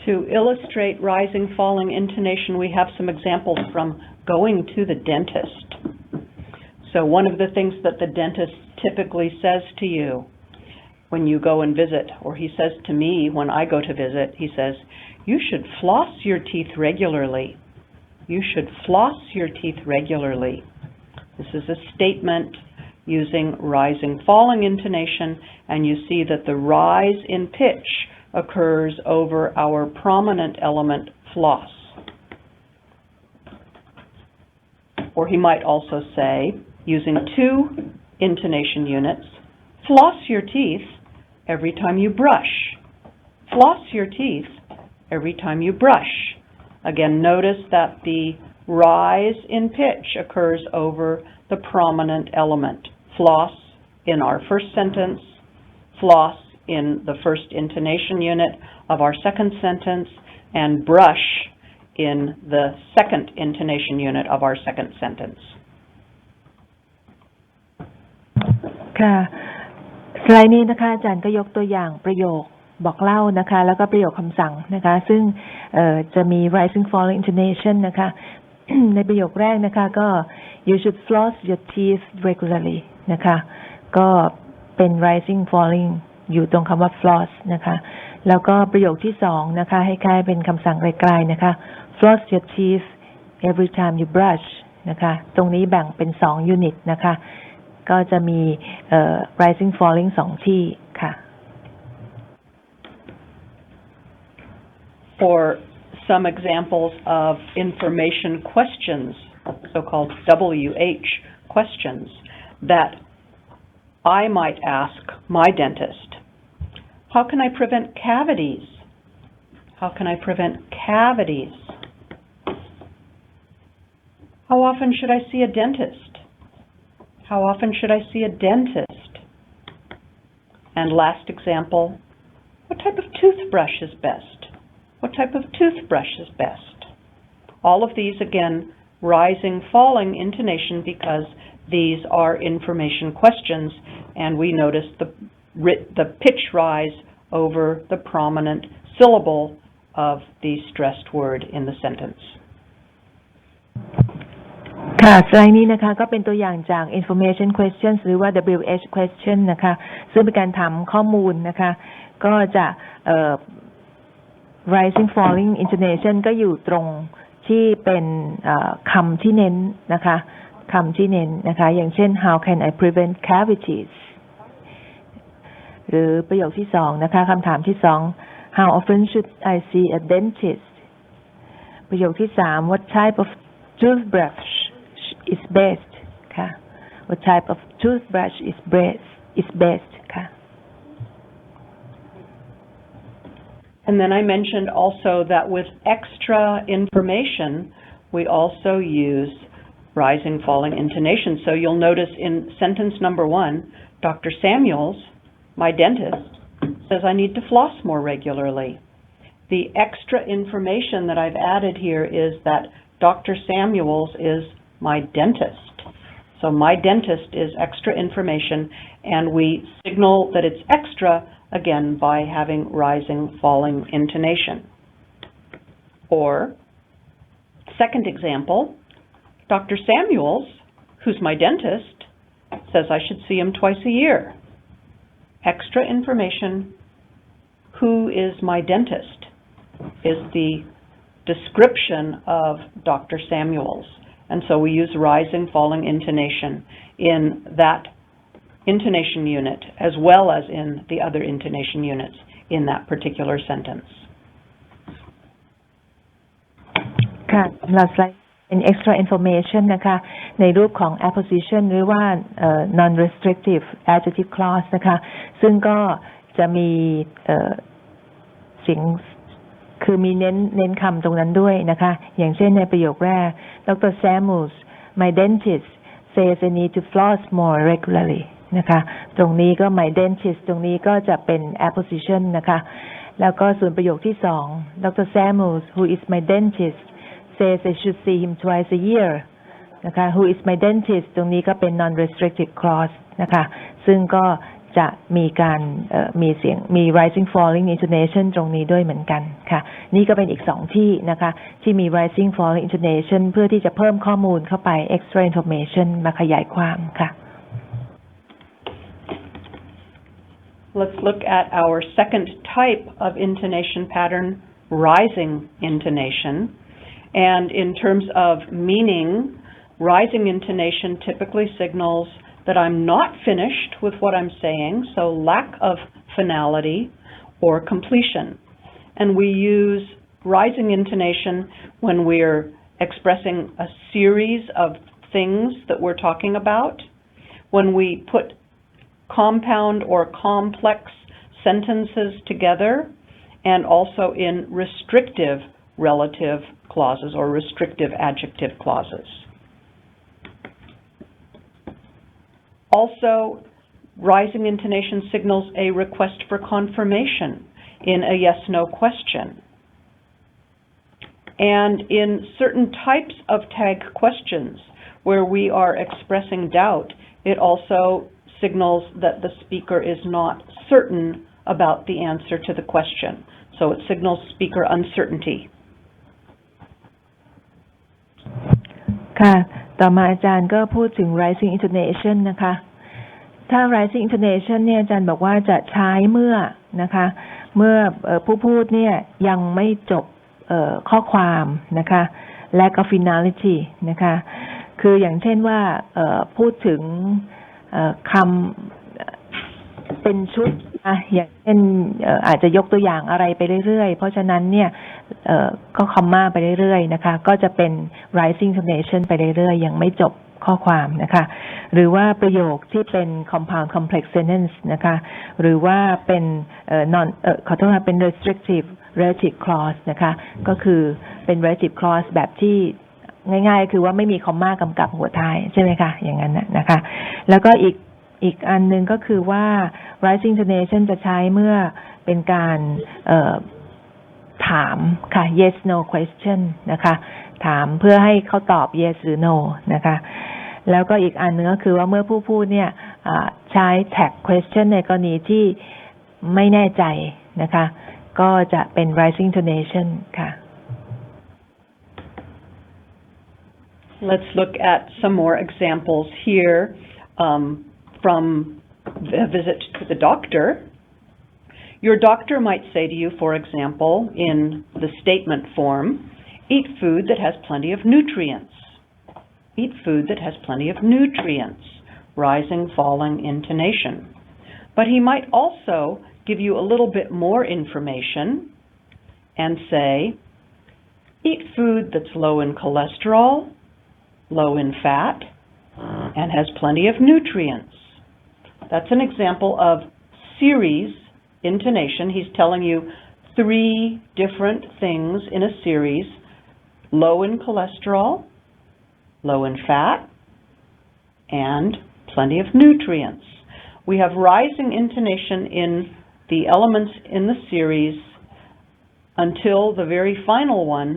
To illustrate rising, falling intonation, we have some examples from going to the dentist. So one of the things that the dentist typically says to you when you go and visit, or he says to me when I go to visit, he says, you should floss your teeth regularly. You should floss your teeth regularly. This is a statement using rising, falling intonation, and you see that the rise in pitch occurs over our prominent element, floss. Or he might also say, using two intonation units, floss your teeth every time you brush. Floss your teeth every time you brush. Again, notice that the rise in pitch occurs over the prominent element. Floss in our first sentence, floss in the first intonation unit of our second sentence, and brush in the second intonation unit of our second sentence. ค่ะสไลด์นี้นะคะอาจารย์ก็ยกตัวอย่างประโยคบอกเล่านะคะแล้วก็ประโยคคำสั่งนะคะซึ่งจะมี rising falling intonation นะคะ ในประโยคแรกนะคะก็ you should floss your teeth regularly นะคะก็เป็น rising falling อยู่ตรงคำว่า floss นะคะแล้วก็ประโยคที่สองนะคะให้คล้ายเป็นคำสั่งไกลๆนะคะ floss your teeth every time you brush นะคะตรงนี้แบ่งเป็น2ยูนิตนะคะก็จะมีrising falling 2ที่ค่ะ For some examples of information questions, so-called WH questions, that I might ask my dentist. How can I prevent cavities? How can I prevent cavities? How often should I see a dentist? How often should I see a dentist? And last example, what type of toothbrush is best? What type of toothbrush is best? All of these, again, rising, falling intonation because these are information questions, and we notice the pitch rise over the prominent syllable of the stressed word in the sentence. ค่ะสไลด์นี้นะคะก็เป็นตัวอย่างจาก information questions หรือว่า WH question นะคะซึ่งเป็นการถามข้อมูลนะคะก็จะrising falling intonation ก็อยู่ตรงที่เป็นคำที่เน้นนะคะคำที่เน้นนะคะอย่างเช่น how can I prevent cavities หรือประโยคที่สองนะคะคำถามที่สอง how often should I see a dentist ประโยคที่สาม what type of toothbrush is best ค่ะ what type of toothbrush is best ค่ะ And then I mentioned also that with extra information, we also use rising, falling intonation. So you'll notice in sentence number 1, Dr. Samuels, my dentist, says I need to floss more regularly. The extra information that I've added here is that Dr. Samuels is my dentist. So my dentist is extra information, and we signal that it's extra again by having rising, falling intonation. Or, second example, Dr. Samuels, who's my dentist, says I should see him twice a year. Extra information, who is my dentist, is the description of Dr. Samuels. And so we use rising, falling intonation in that intonation unit as well as in the other intonation units in that particular sentence. ค่ะเราใช้เป็น extra information นะคะในรูปของ apposition หรือว่าnon-restrictive adjective clause นะคะซึ่งก็จะมีสิ่งคือมีเน้นคำตรงนั้นด้วยนะคะอย่างเช่นในประโยคแรก Dr. Samuels my dentist says I need to floss more regularly นะคะตรงนี้ก็ my dentist ตรงนี้ก็จะเป็น apposition นะคะแล้วก็ส่วนประโยคที่สอง Dr. Samuels who is my dentist says I should see him twice a year นะคะ who is my dentist ตรงนี้ก็เป็น non-restrictive clause นะคะซึ่งก็ จะมีการมีเสียงมี rising falling intonation ตรงนี้ด้วยเหมือนกันค่ะนี่ก็เป็นอีก2ที่นะคะที่มี rising falling intonation เพื่อที่จะเพิ่มข้อมูลเข้าไป extra information มาขยายความค่ะ Let's look at our second type of intonation pattern, rising intonation. And in terms of meaning, rising intonation typically signals that I'm not finished with what I'm saying, so lack of finality or completion. And we use rising intonation when we're expressing a series of things that we're talking about, when we put compound or complex sentences together, and also in restrictive relative clauses or restrictive adjective clauses. Also, rising intonation signals a request for confirmation in a yes-no question. And in certain types of tag questions where we are expressing doubt, it also signals that the speaker is not certain about the answer to the question. So it signals speaker uncertainty. ค่ะต่อมาอาจารย์ก็พูดถึง rising intonation นะคะถ้า rising intonation เนี่ยอาจารย์บอกว่าจะใช้เมื่อนะคะเมื่อผู้พูดเนี่ยยังไม่จบข้อความนะคะ lack of finality นะคะคืออย่างเช่นว่าพูดถึงคำเป็นชุดอย่างเช่นอาจจะยกตัวอย่างอะไรไปเรื่อยๆเพราะฉะนั้นเนี่ยก็คอมมาไปเรื่อยๆนะคะก็จะเป็น rising intonation ไปเรื่อยๆยังไม่จบข้อความนะคะหรือว่าประโยคที่เป็น compound complex sentence นะคะหรือว่าเป็นขอโทษค่ะเป็น restrictive relative clause นะคะก็คือเป็น relative clause แบบที่ง่ายๆคือว่าไม่มีคอมมากำกับหัวท้ายใช่ไหมคะอย่างนั้นนะคะแล้วก็อีกอันนึงก็คือว่า rising intonation จะใช้เมื่อเป็นการถามค่ะ yes no question นะคะถามเพื่อให้เขาตอบ yes หรือ no นะคะแล้วก็อีกอันนึงก็คือว่าเมื่อผู้พูดเนี่ยใช้ tag question ในกรณีที่ไม่แน่ใจนะคะก็จะเป็น rising intonation ค่ะ Let's look at some more examples here from a visit to the doctor. Your doctor might say to you, for example, in the statement form, eat food that has plenty of nutrients. Eat food that has plenty of nutrients, rising, falling intonation. But he might also give you a little bit more information and say, eat food that's low in cholesterol, low in fat, and has plenty of nutrients. That's an example of series intonation. He's telling you 3 different things in a series: low in cholesterol, low in fat, and plenty of nutrients. We have rising intonation in the elements in the series until the very final one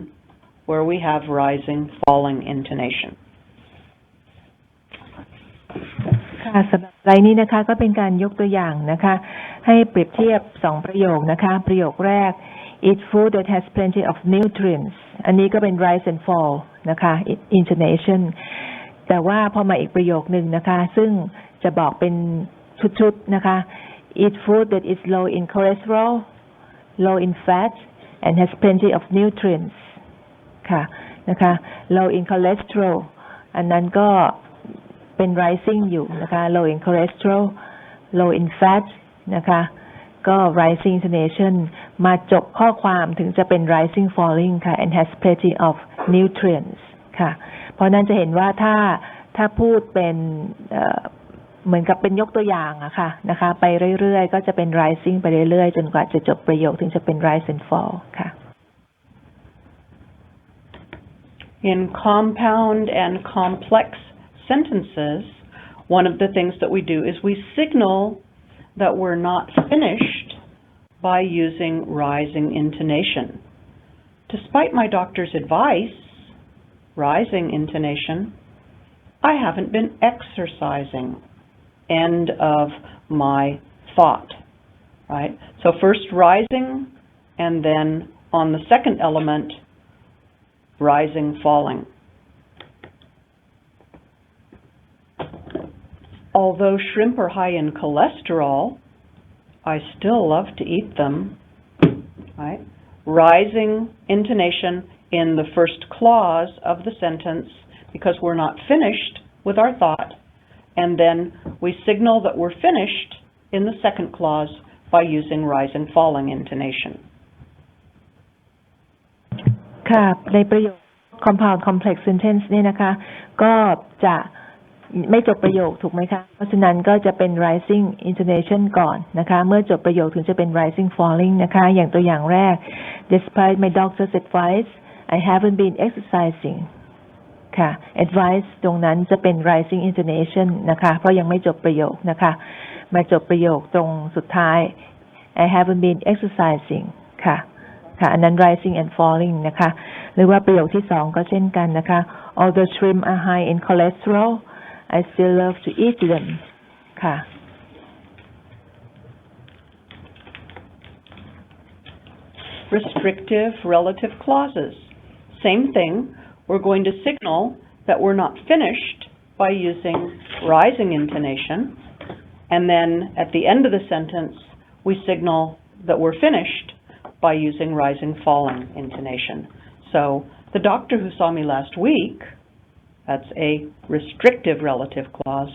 where we have rising, falling intonation. ค่ะสำหรับรายนี้นะคะก็เป็นการยกตัวอย่างนะคะให้เปรียบเทียบ2ประโยคนะคะประโยคแรก eat food that has plenty of nutrients อันนี้ก็เป็น rise and fall นะคะ intonation แต่ว่าพอมาอีกประโยคนึงนะคะซึ่งจะบอกเป็นชุดๆนะคะ eat food that is low in cholesterol, low in fat, and has plenty of nutrients ค่ะนะคะ low in cholesterol อันนั้นก็เป็น rising อยู่นะคะ low in cholesterol, low in fat นะคะก็ rising intonation มาจบข้อความถึงจะเป็น rising falling ค่ะ and has plenty of nutrients ค่ะเพราะนั้นจะเห็นว่าถ้าพูดเป็นเหมือนกับเป็นยกตัวอย่างอะค่ะนะคะไปเรื่อยๆก็จะเป็น rising ไปเรื่อยๆจนกว่าจะจบประโยคถึงจะเป็น rise and fall ค่ะ In compound and complex sentences, one of the things that we do is we signal that we're not finished by using rising intonation. Despite my doctor's advice, rising intonation, I haven't been exercising. End of my thought, right? So first rising, and then on the second element, rising, falling. Although shrimp are high in cholesterol, I still love to eat them, right? Rising intonation in the first clause of the sentence because we're not finished with our thought, and then we signal that we're finished in the second clause by using rising falling intonation. ค่ะในประโยค compound complex sentence เนี่ยนะคะก็จะไม่จบประโยคถูกไหมคะเพราะฉะนั้นก็จะเป็น rising intonation ก่อนนะคะเมื่อจบประโยคถึงจะเป็น rising falling นะคะอย่างตัวอย่างแรก despite my doctor's advice I haven't been exercising ค่ะ advice ตรงนั้นจะเป็น rising intonation นะคะเพราะยังไม่จบประโยคนะคะมาจบประโยคตรงสุดท้าย I haven't been exercising ค่ะค่ะอันนั้น rising and falling นะคะหรือว่าประโยคที่สองก็เช่นกันนะคะ although shrimp are high in cholesterol I still love to eat them ค่ะ Restrictive relative clauses. Same thing. We're going to signal that we're not finished by using rising intonation, and then at the end of the sentence we signal that we're finished by using rising falling intonation. So the doctor who saw me last week, that's a restrictive relative clause,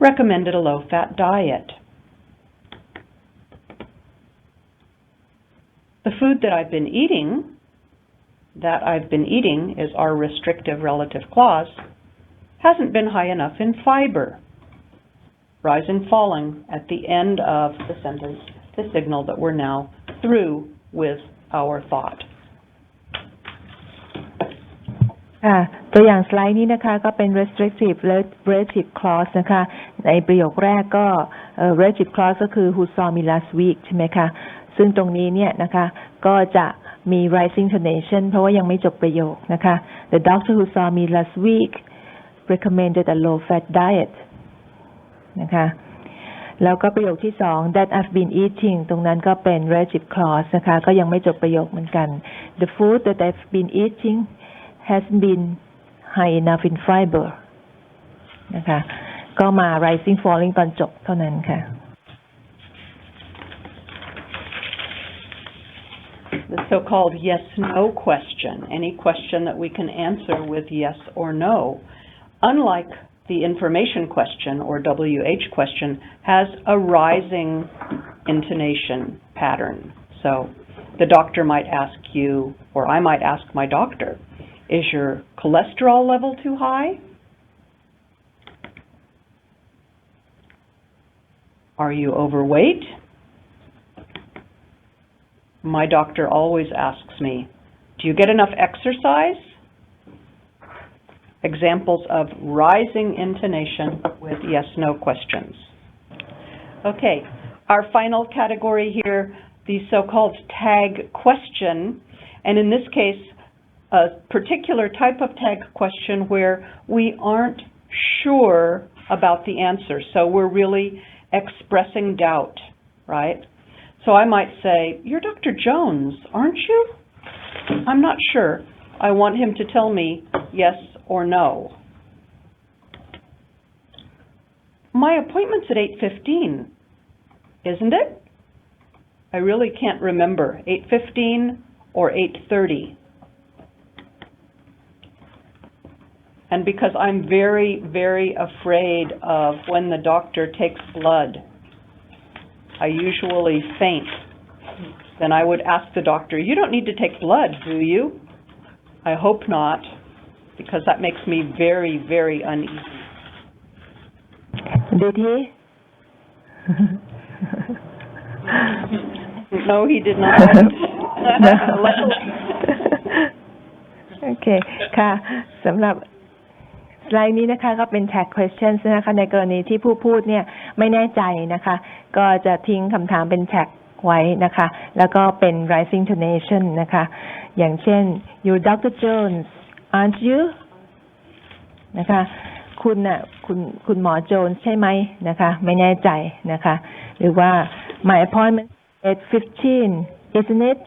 recommended a low-fat diet. The food that I've been eating is our restrictive relative clause, hasn't been high enough in fiber. Rising falling at the end of the sentence to signal that we're now through with our thought. ตัวอย่างสไลด์นี้นะคะก็เป็น restrictive relative clause นะคะในประโยคแรกก็relative clause ก็คือ who saw me last week ใช่ไหมคะซึ่งตรงนี้เนี่ยนะคะก็จะมี rising intonation เพราะว่ายังไม่จบประโยคนะคะ the doctor who saw me last week recommended a low fat diet นะคะแล้วก็ประโยคที่สอง that I've been eating ตรงนั้นก็เป็น relative clause นะคะก็ยังไม่จบประโยคเหมือนกัน the food that I've been eating hasn't been high enough in fiber นะคะก็มา rising falling ตอนจบเท่านั้นค่ะ The so-called yes-no question, any question that we can answer with yes or no, unlike the information question or WH question, has a rising intonation pattern. So the doctor might ask you, or I might ask my doctor, is your cholesterol level too high? Are you overweight? My doctor always asks me, do you get enough exercise? Examples of rising intonation with yes-no questions. Okay, our final category here, the so-called tag question, and in this case, a particular type of tag question where we aren't sure about the answer, so we're really expressing doubt, right? So I might say, you're Dr. Jones, aren't you? I'm not sure. I want him to tell me yes or no. My appointment's at 8:15, isn't it? I really can't remember, 8:15 or 8:30. And because I'm very, very afraid of when the doctor takes blood, I usually faint. Then I would ask the doctor, you don't need to take blood, do you? I hope not, because that makes me very, very uneasy. Did he? No, he did not. Okay ค่ะสำหรับสไลด์นี้นะคะก็เป็น tag questions นะคะในกรณีที่ผู้พูดเนี่ยไม่แน่ใจนะคะก็จะทิ้งคำถามเป็น tag ไว้นะคะแล้วก็เป็น rising intonation นะคะอย่างเช่น you're Dr. Jones aren't you นะคะคุณหมอโจนส์ใช่ไหมนะคะไม่แน่ใจนะคะ หรือว่า my appointment at 15 isn't it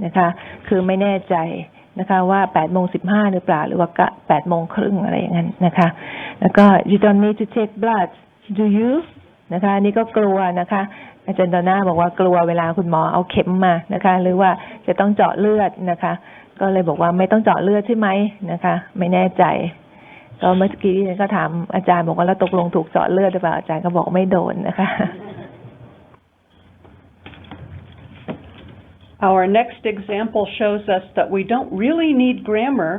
นะคะคือไม่แน่ใจนะคะว่า 8:15 หรือเปล่าหรือว่า 8:30 อะไรอย่างนั้นนะคะแล้วก็ you don't need to take blood do you นะคะนี่ก็กลัวนะคะอาจารย์ดอน่าบอกว่ากลัวเวลาคุณหมอเอาเข็มมานะคะหรือว่าจะต้องเจาะเลือดนะคะก็เลยบอกว่าไม่ต้องเจาะเลือดใช่ไหมนะคะไม่แน่ใจก็เมื่อกี้ก็ถามอาจารย์บอกว่าแล้วตกลงถูกเจาะเลือดหรือเปล่าอาจารย์ก็บอกไม่โดนนะคะ Our next example shows us that we don't really need grammar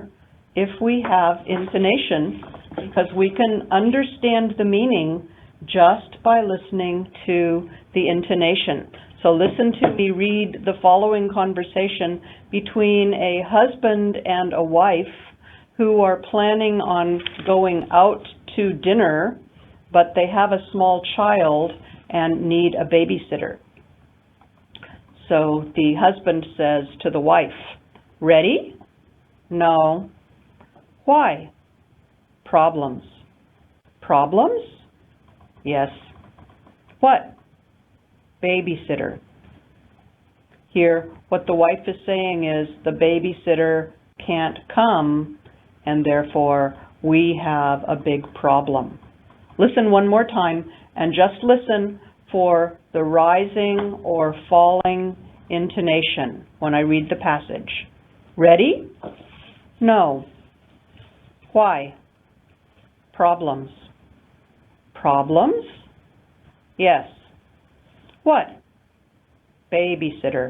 if we have intonation, because we can understand the meaning just by listening to the intonation. So listen to me read the following conversation between a husband and a wife who are planning on going out to dinner, but they have a small child and need a babysitter. So the husband says to the wife, "Ready? No. Why? Problems. Problems? Yes. What? Babysitter." Here, what the wife is saying is the babysitter can't come, and therefore we have a big problem. Listen one more time, and just listen for the rising or falling intonation when I read the passage. Ready? No. Why? Problems. Problems? Yes. What? Babysitter.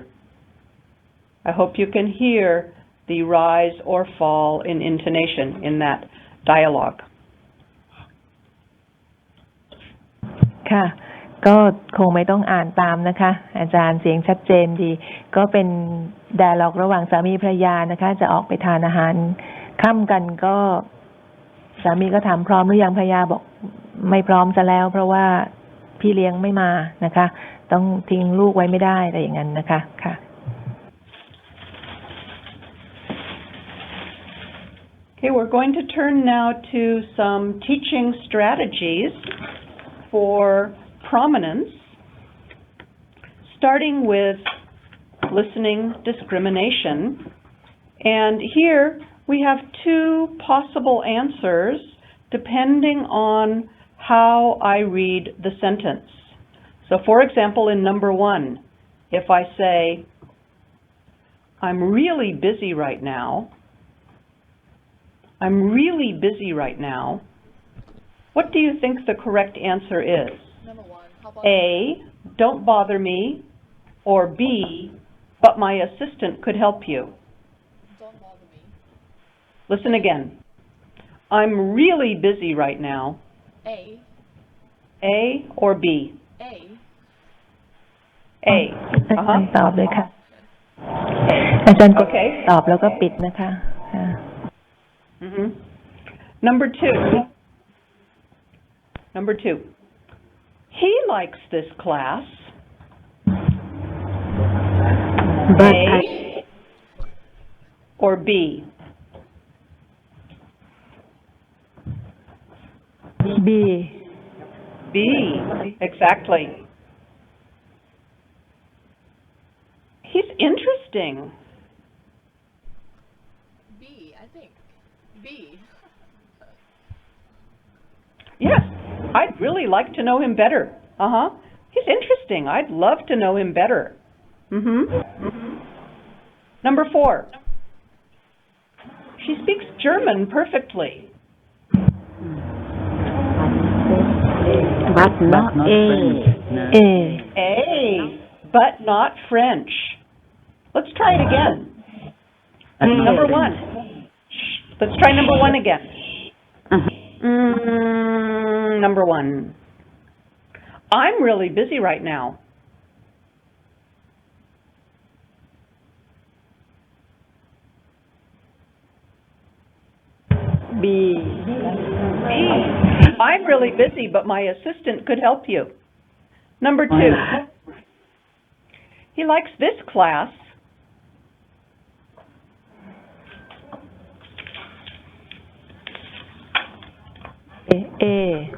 I hope you can hear the rise or fall in intonation in that dialogue. ค่ะก็คงไม่ต้องอ่านตามนะคะอาจารย์เสียงชัดเจนดีก็เป็นไดอะล็อกระหว่างสามีภรรยานะคะจะออกไปทานอาหารค่ำกันก็สามีก็ถามพร้อมหรือยังภรรยาบอกไม่พร้อมซะแล้วเพราะว่าพี่เลี้ยงไม่มานะคะต้องทิ้งลูกไว้ไม่ได้อะไรอย่างนั้นนะคะค่ะ Okay, we're going to turn now to some teaching strategies for prominence, starting with listening discrimination. And here we have two possible answers depending on how I read the sentence. So for example, in number 1, if I say, "I'm really busy right now," I'm really busy right now. What do you think the correct answer is? Number 1, how about A, don't bother me, or B, but my assistant could help you. don't bother me? Listen again. I'm really busy right now. A. A or B? A. A. อาจารย์ตอบเลยค่ะอาจารย์กดตอบแล้วก็ปิดนะคะค่ะ Number 2. Number 2. He likes this class. But A or B? B. B. Exactly. He's interesting. B, I think. B. Yes, I'd really like to know him better. He's interesting. I'd love to know him better. Number 4. She speaks German perfectly. But not A. A. A, but not French. Let's try it again. Number 1. Let's try number 1 again. Number 1. I'm really busy right now. B. I'm really busy, but my assistant could help you. Number 2. He likes this class. A. A?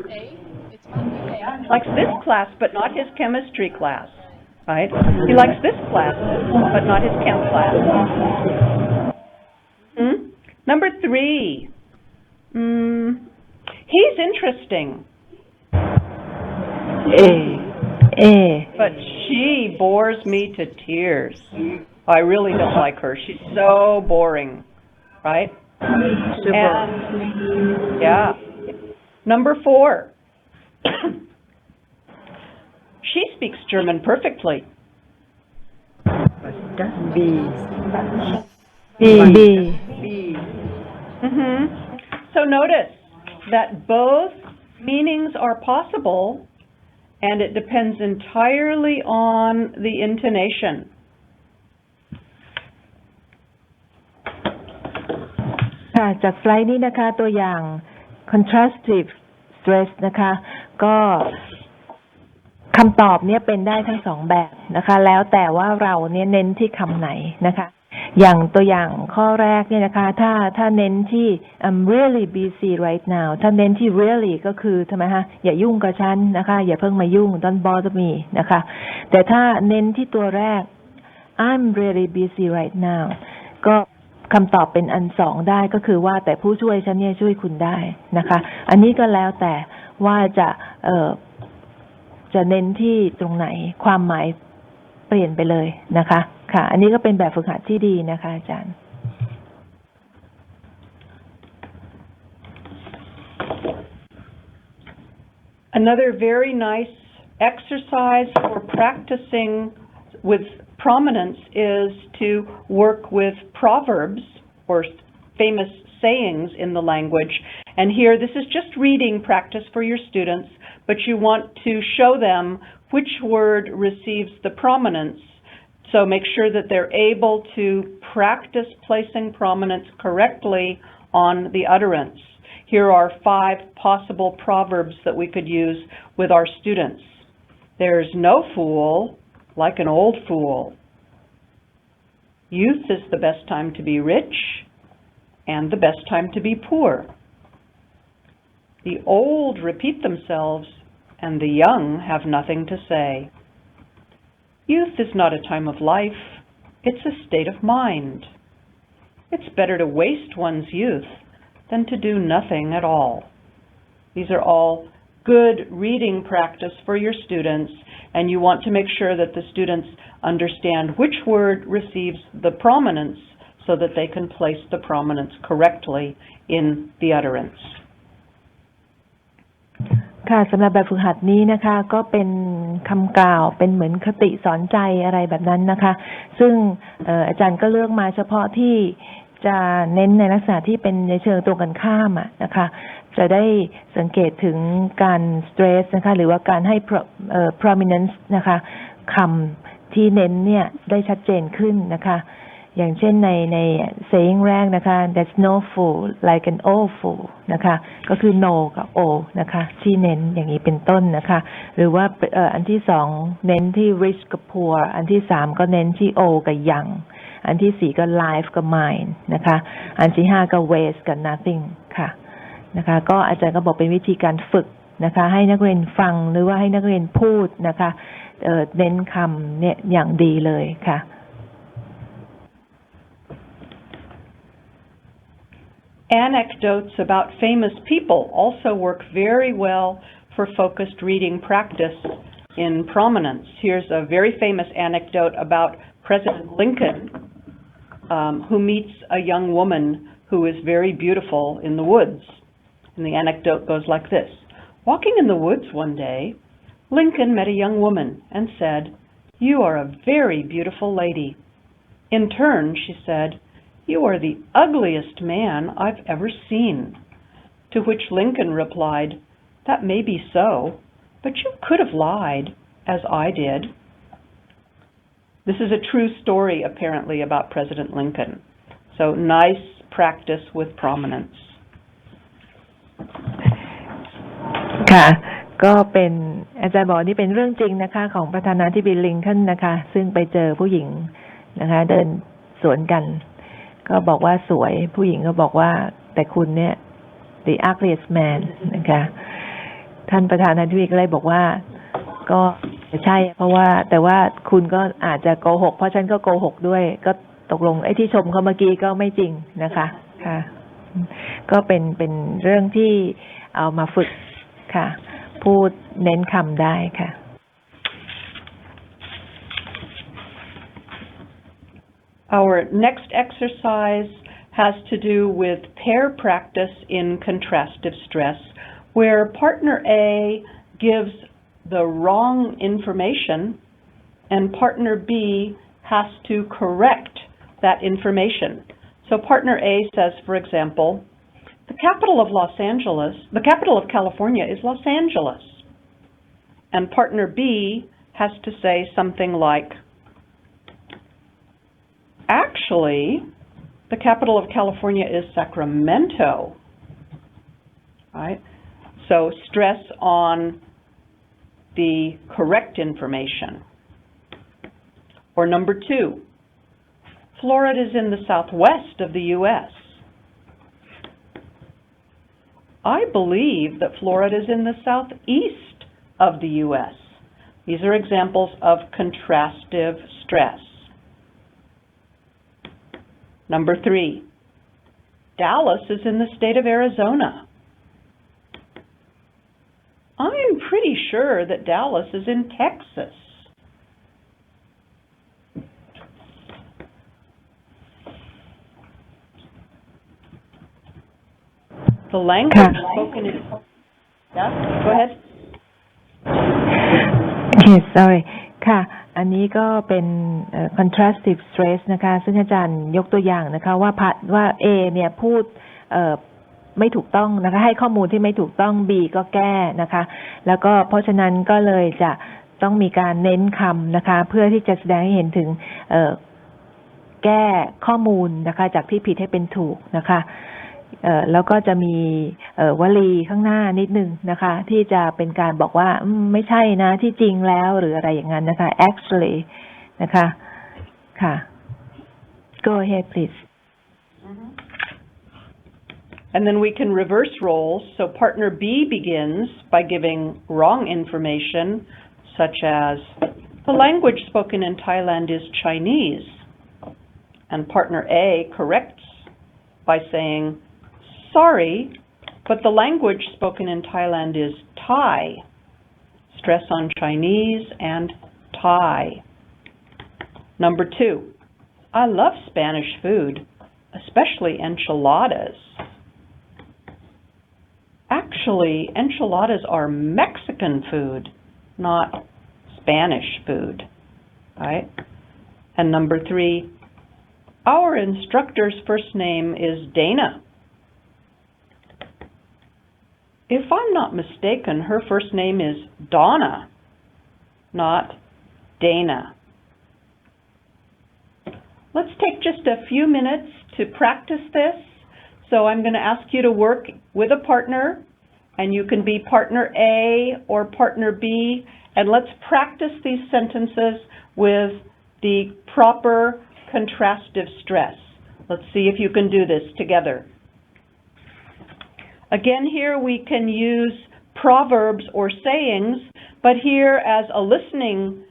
It's not A. likes this class, but not his chemistry class, right? He likes this class, but not his chem class. Number 3. He's interesting. But she bores me to tears. I really don't like her. She's so boring, right? And, yeah. Number 4. She speaks German perfectly. So notice that both meanings are possible, and it depends entirely on the intonation. ค่ะจากสไลด์นี้นะคะตัวอย่าง contrastive stress นะคะก็คำตอบเนี่ยเป็นได้ทั้งสองแบบนะคะแล้วแต่ว่าเราเนี่ยเน้นที่คำไหนนะคะอย่างตัวอย่างข้อแรกเนี่ยนะคะถ้าเน้นที่ I'm really busy right now ถ้าเน้นที่ really ก็คือทำไมฮะอย่ายุ่งกับฉันนะคะอย่าเพิ่งมายุ่ง don't bother me นะคะแต่ถ้าเน้นที่ตัวแรก I'm really busy right now ก็คำตอบเป็นอันสองได้ก็คือว่าแต่ผู้ช่วยฉันเนี่ยช่วยคุณได้นะคะอันนี้ก็แล้วแต่ว่าจะเน้นที่ตรงไหนความหมายเปลี่ยนไปเลยนะคะค่ะอันนี้ก็เป็นแบบฝึกหัดที่ดีนะคะอาจารย์ Another very nice exercise for practicing with prominence is to work with proverbs or famous sayings in the language. And here, this is just reading practice for your students, but you want to show them which word receives the prominence. So make sure that they're able to practice placing prominence correctly on the utterance. Here are 5 possible proverbs that we could use with our students. There's no fool like an old fool. Youth is the best time to be rich and the best time to be poor. The old repeat themselves and the young have nothing to say. Youth is not a time of life, it's a state of mind. It's better to waste one's youth than to do nothing at all. These are all good reading practice for your students, and you want to make sure that the students understand which word receives the prominence so that they can place the prominence correctly in the utterance. ค่ะสำหรับแบบฝึกหัดนี้นะคะก็เป็นคำกล่าวเป็นเหมือนคติสอนใจอะไรแบบนั้นนะคะซึ่งอาจารย์ก็เลือกมาเฉพาะที่จะเน้นในลักษณะที่เป็นในเชิงตรงกันข้ามนะคะจะได้สังเกตถึงการ stress นะคะหรือว่าการให้prominence นะคะคำที่เน้นเนี่ยได้ชัดเจนขึ้นนะคะอย่างเช่นใน saying แรกนะคะ there's no fool like an old fool นะคะก็คือ no กับ old นะคะที่เน้นอย่างนี้เป็นต้นนะคะหรือว่าอันที่สองเน้นที่ rich กับ poor อันที่สามก็เน้นที่ old กับ young อันที่สี่ก็ life กับ mind นะคะอันที่ห้าก็ waste กับ nothing ค่ะนะคะก็อาจารย์ก็บอกเป็นวิธีการฝึกนะคะให้นักเรียนฟังหรือว่าให้นักเรียนพูดนะคะเน้นคำเนี่ยอย่างดีเลยค่ะ Anecdotes about famous people also work very well for focused reading practice in prominence. Here's a very famous anecdote about President Lincoln, who meets a young woman who is very beautiful in the woods. And the anecdote goes like this. Walking in the woods one day, Lincoln met a young woman and said, "You are a very beautiful lady." In turn, she said, "You are the ugliest man I've ever seen." To which Lincoln replied, "That may be so, but you could have lied, as I did." This is a true story, apparently, about President Lincoln. So nice practice with prominence. ค่ะก็เป็นอาจารย์บอกนี่เป็นเรื่องจริงนะคะของประธานาธิบดีลิงคอล์นนะคะซึ่งไปเจอผู้หญิงนะคะเดินสวนกันก็บอกว่าสวยผู้หญิงก็บอกว่าแต่คุณเนี่ย the ugliest man นะคะ ท่านประธานาธิบดีก็เลยบอกว่าก็ใช่เพราะว่าแต่ว่าคุณก็อาจจะโกหกเพราะฉันก็โกหกด้วยก็ตกลงไอ้ที่ชมเขาเมื่อกี้ก็ไม่จริงนะคะค่ะก็เป็นเรื่องที่เอามาฝึกค่ะพูดเน้นคำได้ค่ะ Our next exercise has to do with pair practice in contrastive stress, where partner A gives the wrong information and partner B has to correct that information. So partner A says, for example, the capital of California is Los Angeles. And partner B has to say something like, actually, the capital of California is Sacramento. Right? So stress on the correct information. Or number 2, Florida is in the southwest of the U.S. I believe that Florida is in the southeast of the U.S. These are examples of contrastive stress. Number 3, Dallas is in the state of Arizona. I'm pretty sure that Dallas is in Texas. The language spoken in... Yeah, go ahead. Yes, sorry. ค่ะอันนี้ก็เป็นcontrastive stress นะคะซึ่งอาจารย์ยกตัวอย่างนะคะว่า A เนี่ยพูดไม่ถูกต้องนะคะให้ข้อมูลที่ไม่ถูกต้อง B ก็แก้นะคะแล้วก็เพราะฉะนั้นก็เลยจะต้องมีการเน้นคำนะคะเพื่อที่จะแสดงให้เห็นถึงแก้ข้อมูลนะคะจากที่ผิดให้เป็นถูกนะคะแล้วก็จะมีวลีข้างหน้านิดนึงนะคะที่จะเป็นการบอกว่าไม่ใช่นะที่จริงแล้วหรืออะไรอย่างนั้นนะคะ actually นะคะค่ะ go ahead please And then we can reverse roles. So partner B begins by giving wrong information, such as the language spoken in Thailand is Chinese. And partner A corrects by saying, sorry, but the language spoken in Thailand is Thai. Stress on Chinese and Thai. Number 2, I love Spanish food, especially enchiladas. Actually, enchiladas are Mexican food, not Spanish food, right? And number 3, our instructor's first name is Dana. If I'm not mistaken, her first name is Donna, not Dana. Let's take just a few minutes to practice this. So I'm going to ask you to work with a partner, and you can be partner A or partner B, and let's practice these sentences with the proper contrastive stress. Let's see if you can do this together. Again, here we can use proverbs or sayings, but here as a listening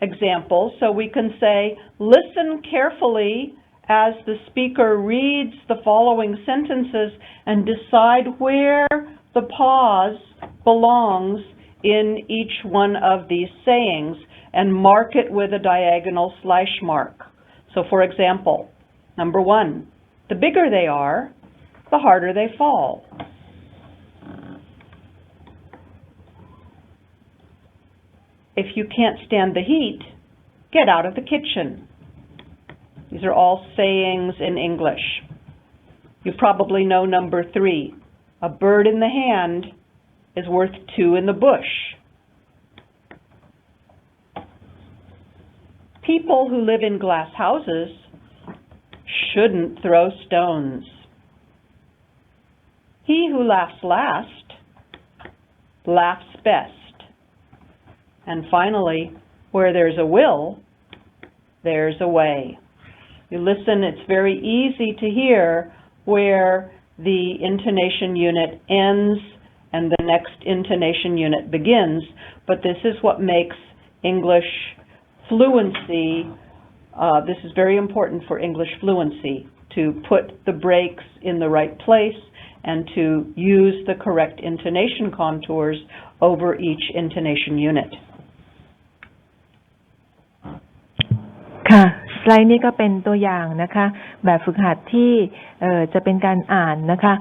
example, so we can say, listen carefully as the speaker reads the following sentences and decide where the pause belongs in each one of these sayings and mark it with a diagonal slash mark. So for example, number 1, the bigger they are, the harder they fall. If you can't stand the heat, get out of the kitchen. These are all sayings in English. You probably know number 3. A bird in the hand is worth 2 in the bush. People who live in glass houses shouldn't throw stones. He who laughs last laughs best. And finally, where there's a will, there's a way. You listen, it's very easy to hear where the intonation unit ends and the next intonation unit begins, but this is what makes English fluency, this is very important for English fluency, to put the breaks in the right place and to use the correct intonation contours over each intonation unit. ค่ะสไลด์นี้ก็เป็นตัวอย่างนะคะแบบฝึกหัดที่จะเป็นการอ่านนะคะ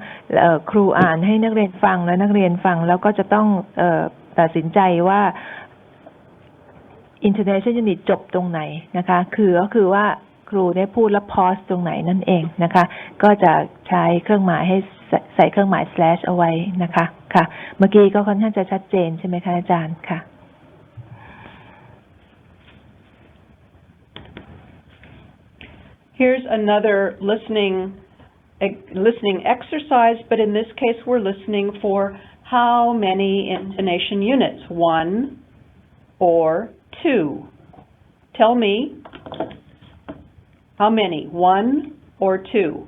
ครูอ่านให้นักเรียนฟังและนักเรียนฟังแล้วก็จะต้องตัดสินใจว่า intonation unit จบตรงไหนนะคะก็คือว่าครูได้พูดแล้ว pause ตรงไหนนั่นเองนะคะก็จะใช้เครื่องหมายให้ใส่เครื่องหมาย slash เอาไว้นะคะค่ะเมื่อกี้ก็ค่อนข้างจะชัดเจนใช่ไหมคะอาจารย์ค่ะ Here's another listening exercise, but in this case we're listening for how many intonation units, 1 or 2. Tell me, how many, 1 or 2?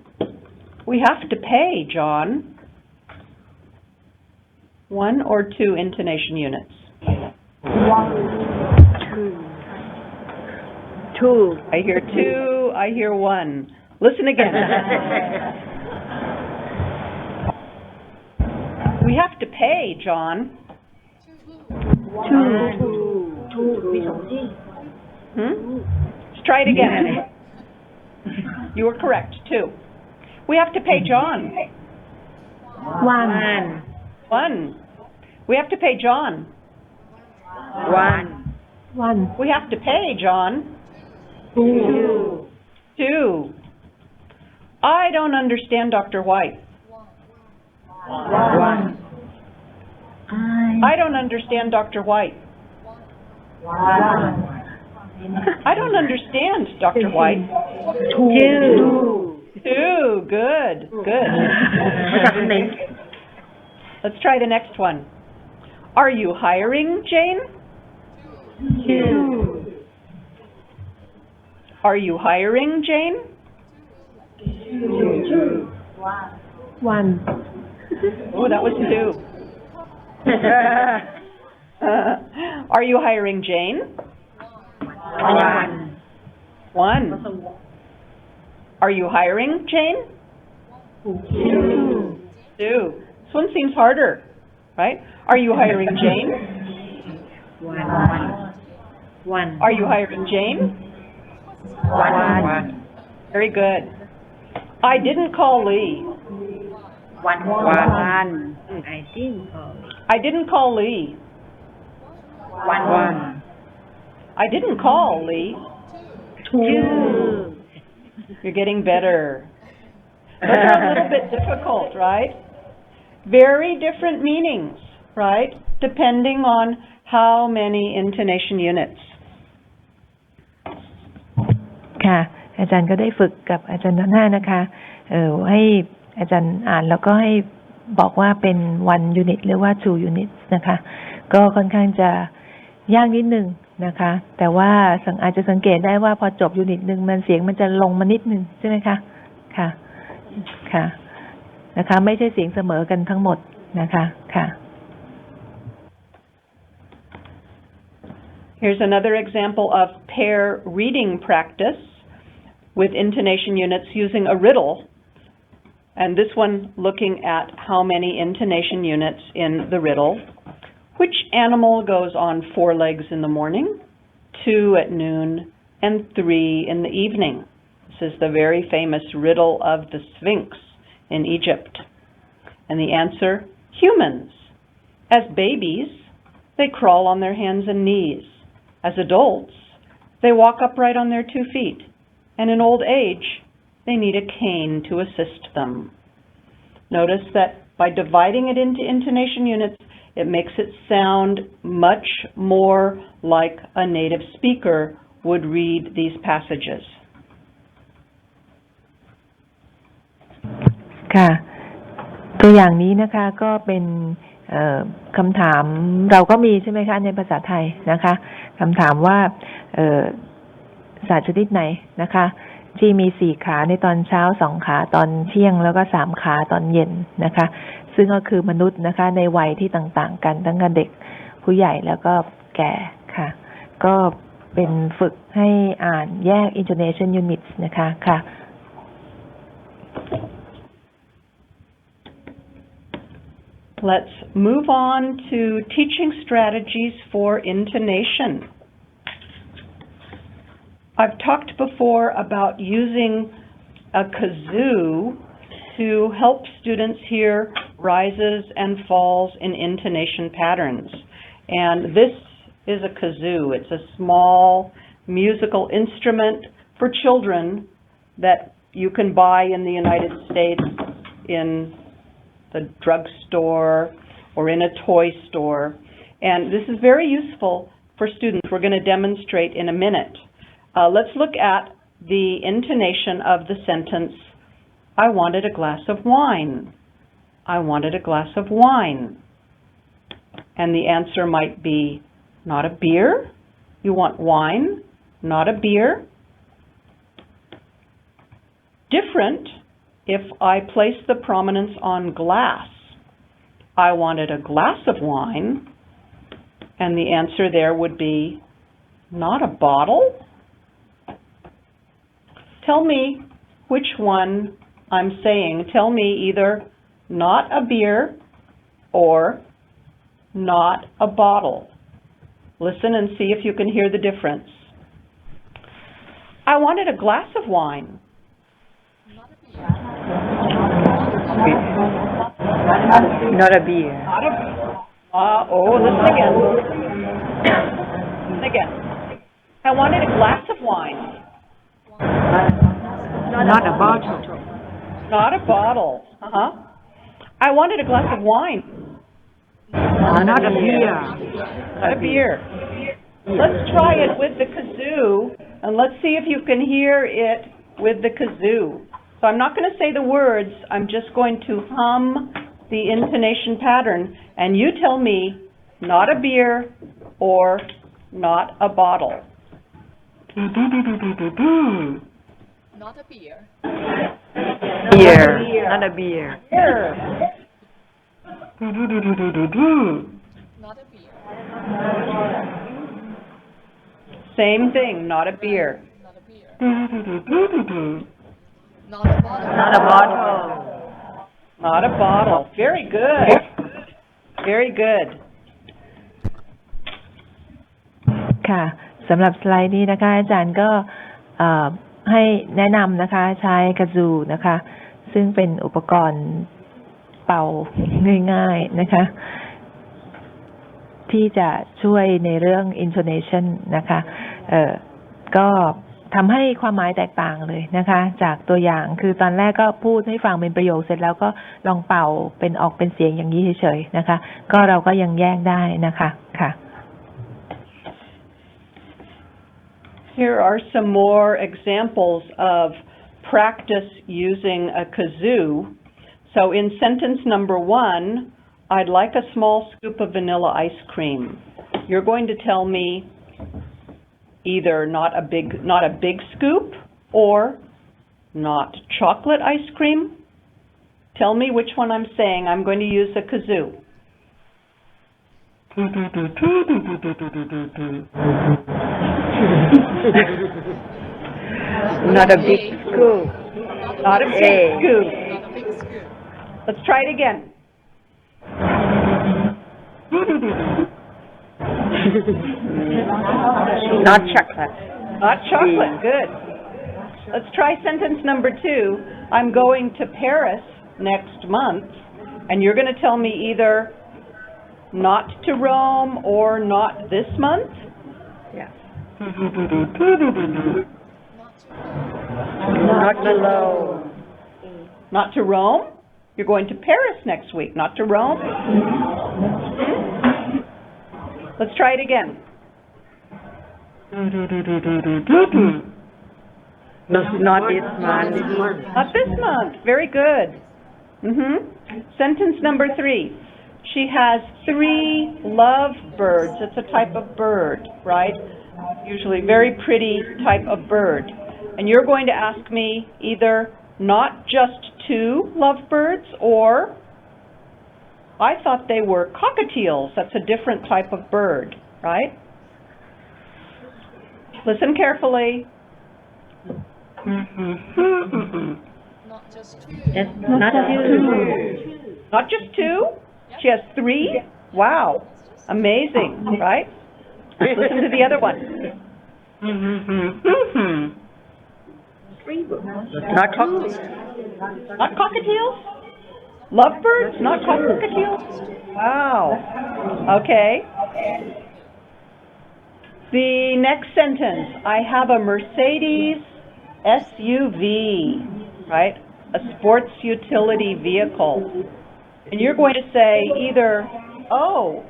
We have to pay, John. 1 or 2 intonation units? 2. I hear 2, I hear 1. Listen again. We have to pay, John. 2. Let's try it again. You were correct, 2. We have to pay John. 1. We have to pay John. 1. We have to pay John. 2. I don't understand Dr. White. 1. I don't understand Dr. White. I don't understand Dr. White. 2. 2. Good. Let's try the next one. Are you hiring, Jane? 2. Are you hiring, Jane? 1. Oh, that was 2. Are you hiring Jane? 1. Are you hiring Jane? 2. This one seems harder, right? Are you hiring Jane? 1. Are you hiring Jane? 1. Very good. I didn't call Lee. 1. I didn't call Lee. 1. I didn't call Lee. 2. You're getting better. Those are a little bit difficult, right? Very different meanings, right? Depending on how many intonation units. ค่ะอาจารย์ก็ได้ฝึกกับอาจารย์ทั้งห้านะคะให้อาจารย์อ่านแล้วก็ให้บอกว่าเป็น 1 unit หรือว่า 2 units นะคะก็ค่อนข้างจะยากนิดนึงนะคะแต่ว่าอาจจะสังเกตได้ว่าพอจบยูนิตนึงเสียงมันจะลงมานิดนึงใช่ไหมคะค่ะนะคะไม่ใช่เสียงเสมอกันทั้งหมดนะคะค่ะ Here's another example of pair reading practice with intonation units using a riddle, and this one looking at how many intonation units in the riddle. Which animal goes on 4 legs in the morning, 2 at noon, and 3 in the evening? This is the very famous riddle of the Sphinx in Egypt. And the answer, humans. As babies, they crawl on their hands and knees. As adults, they walk upright on their 2 feet. And in old age, they need a cane to assist them. Notice that by dividing it into intonation units, it makes it sound much more like a native speaker would read these passages. ค่ะตัวอย่างนี้นะคะก็เป็นคำถามเราก็มีใช่ไหมคะในภาษาไทยนะคะคำถามว่าสัตว์ชนิดไหนนะคะ ที่มี4ขาในตอนเช้า2ขาตอนเที่ยงแล้วก็3ขาตอนเย็นนะคะซึ่งก็คือมนุษย์นะคะในวัยที่ต่างๆกันตั้งแต่เด็กผู้ใหญ่แล้วก็แก่ค่ะก็เป็นฝึกให้อ่านแยก intonation units นะคะค่ะ Let's move on to teaching strategies for intonation. I've talked before about using a kazoo to help students hear rises and falls in intonation patterns. And this is a kazoo. It's a small musical instrument for children that you can buy in the United States in the drugstore or in a toy store. And this is very useful for students. We're going to demonstrate in a minute. Let's look at the intonation of the sentence, I wanted a glass of wine. I wanted a glass of wine. And the answer might be, not a beer. You want wine, not a beer. Different if I place the prominence on glass. I wanted a glass of wine, and the answer there would be, not a bottle. Tell me which one I'm saying. Tell me either not a beer or not a bottle. Listen and see if you can hear the difference. I wanted a glass of wine. Not a beer. Not a beer. Listen again. Listen again. I wanted a glass of wine. Not a bottle. Not a bottle. I wanted a glass of wine. Not a beer. Not a beer. Let's try it with the kazoo, and let's see if you can hear it with the kazoo. So I'm not going to say the words, I'm just going to hum the intonation pattern, and you tell me not a beer or not a bottle. Not a beer. Beer. Not a beer. Not a beer. Same thing, not a beer. Not a beer. Not a bottle. Not a bottle. Very good. Very good. ค่ะสำหรับสไลด์นี้นะคะอาจารย์ก็ให้แนะนำนะคะใช้กาซูนะคะซึ่งเป็นอุปกรณ์เป่าง่ายๆนะคะที่จะช่วยในเรื่อง intonation นะคะก็ทำให้ความหมายแตกต่างเลยนะคะจากตัวอย่างคือตอนแรกก็พูดให้ฟังเป็นประโยคเสร็จแล้วก็ลองเป่าเป็นออกเป็นเสียงอย่างนี้เฉยๆนะคะก็เราก็ยังแยกได้นะคะค่ะ Here are some more examples of practice using a kazoo. So in sentence number 1, I'd like a small scoop of vanilla ice cream. You're going to tell me either not a big scoop or not chocolate ice cream. Tell me which one I'm saying. I'm going to use a kazoo. Not a big scoop. Not a big scoop. Not a big scoop. Let's try it again. Not chocolate. Not chocolate. Good. Let's try sentence number 2. I'm going to Paris next month, and you're going to tell me either not to Rome or not this month. Yeah. Not Not below. Not to Rome? You're going to Paris next week, not to Rome? Let's try it again. Not this month. Not this month. Very good. Sentence number 3. She has 3 lovebirds. It's a type of bird, right? Usually very pretty type of bird. And you're going to ask me either not just 2 lovebirds or I thought they were cockatiels. That's a different type of bird, right? Listen carefully. Not just 2. Yes, not two. Not just 2? She has 3? Wow. Amazing, right? Listen to the other one. Not cockatiels. Not cockatiels? Lovebirds, not cockatiels? Wow. Okay. The next sentence, I have a Mercedes SUV, right? A sports utility vehicle. And you're going to say either, oh,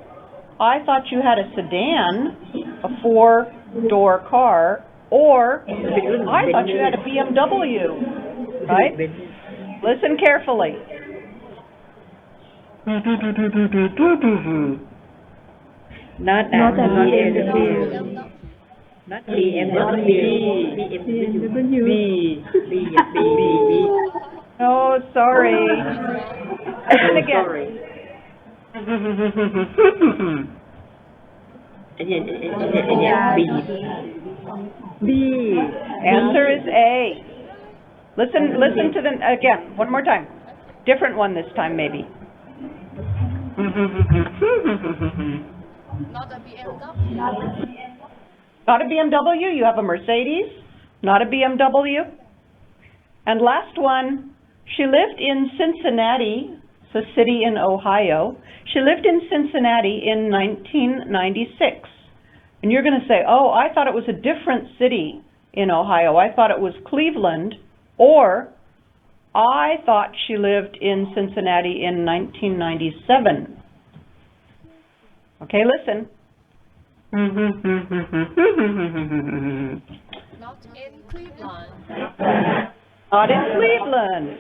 I thought you had a sedan, a 4-door car, or I thought you had a BMW, right? Listen carefully. Not BMW. Not BMW. B. Oh, sorry. Listen again. B. Answer is A. Listen to the, again, one more time. Different one this time, maybe. Not a BMW. Not a BMW, you have a Mercedes, not a BMW. And last one, she lived in Cincinnati, it's a city in Ohio. She lived in Cincinnati in 1996. And you're going to say, oh, I thought it was a different city in Ohio. I thought it was Cleveland, or I thought she lived in Cincinnati in 1997. Okay, listen. Not in Cleveland. Not in Cleveland.